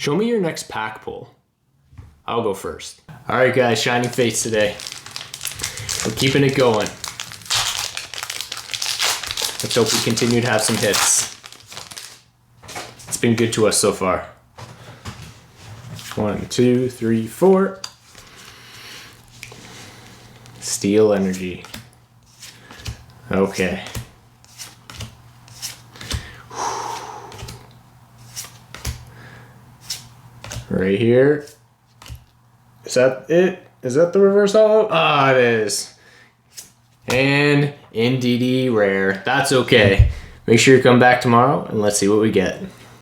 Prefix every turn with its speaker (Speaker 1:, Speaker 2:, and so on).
Speaker 1: Show me your next pack pull. I'll go first. All right, guys, shining face today. We're keeping it going. Let's hope we continue to have some hits. It's been good to us so far. 1, 2, 3, 4. Steel energy. Okay. Right here. Is that it? Is that the reverse hollow? Ah, it is. And NDD rare. That's okay. Make sure you come back tomorrow and let's see what we get.